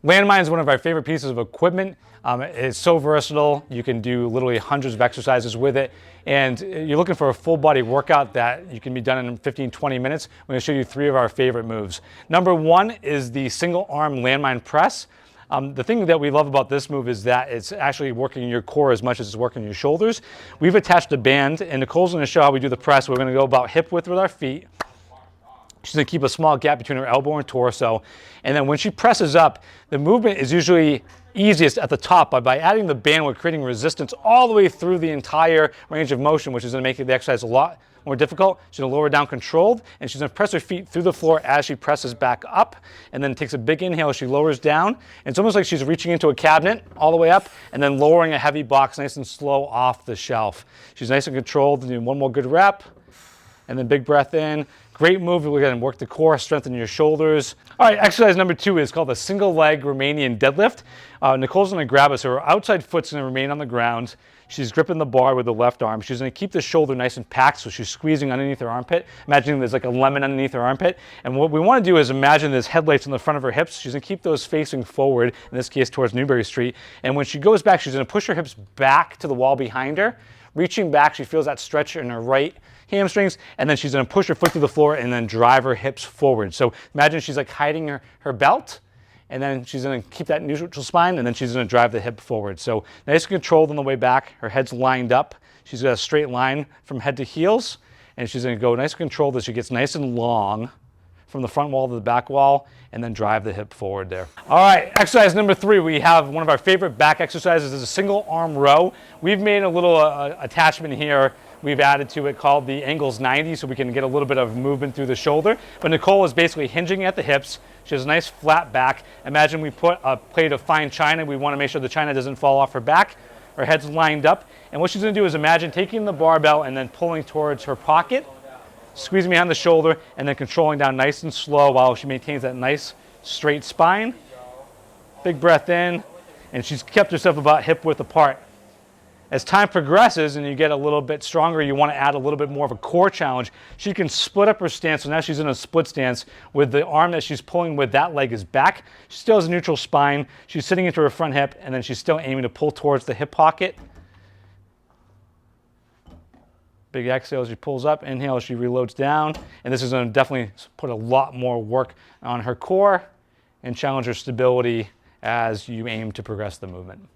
Landmine is one of our favorite pieces of equipment. It's so versatile. You can do literally hundreds of exercises with it. And you're looking for a full body workout that you can be done in 15-20 minutes. I'm going to show you 3 of our favorite moves. Number 1 is the single arm landmine press. The thing that we love about this move is that it's actually working your core as much as it's working your shoulders. We've attached a band, and Nicole's going to show how we do the press. We're going to go about hip width with our feet. She's going to keep a small gap between her elbow and torso. And then when she presses up, the movement is usually easiest at the top, but by adding the band, we're creating resistance all the way through the entire range of motion, which is going to make the exercise a lot more difficult. She's going to lower down controlled, and she's going to press her feet through the floor as she presses back up, and then takes a big inhale as she lowers down. And it's almost like she's reaching into a cabinet all the way up, and then lowering a heavy box nice and slow off the shelf. She's nice and controlled. Doing one more good rep, and then big breath in. Great move. We're going to work the core, strengthen your shoulders. All right, exercise number 2 is called the single leg Romanian deadlift. Nicole's going to grab us. So her outside foot's going to remain on the ground. She's gripping the bar with the left arm. She's going to keep the shoulder nice and packed, so she's squeezing underneath her armpit. Imagining there's like a lemon underneath her armpit. And what we want to do is imagine there's headlights in the front of her hips. She's going to keep those facing forward, in this case towards Newbury Street. And when she goes back, she's going to push her hips back to the wall behind her. Reaching back, she feels that stretch in her right hamstrings, and then she's going to push her foot to the floor and then drive her hips forward. So imagine she's like hiding her belt, and then she's going to keep that neutral spine, and then she's going to drive the hip forward. So nice and controlled on the way back. Her head's lined up. She's got a straight line from head to heels, and she's going to go nice and controlled as she gets nice and long from the front wall to the back wall, and then drive the hip forward there. All right, exercise number 3, we have one of our favorite back exercises. Is a single arm row. We've made a little attachment here we've added to it called the angles 90, so we can get a little bit of movement through the shoulder. But Nicole is basically hinging at the hips. She has a nice flat back. Imagine we put a plate of fine china. We want to make sure the china doesn't fall off her back. Her head's lined up. And what she's going to do is imagine taking the barbell and then pulling towards her pocket, squeezing behind the shoulder, and then controlling down nice and slow while she maintains that nice straight spine. Big breath in, and she's kept herself about hip width apart. As time progresses and you get a little bit stronger, you want to add a little bit more of a core challenge. She can split up her stance, so now she's in a split stance with the arm that she's pulling with, that leg is back. She still has a neutral spine. She's sitting into her front hip, and then she's still aiming to pull towards the hip pocket. Big exhale as she pulls up, inhale as she reloads down, and this is going to definitely put a lot more work on her core and challenge her stability as you aim to progress the movement.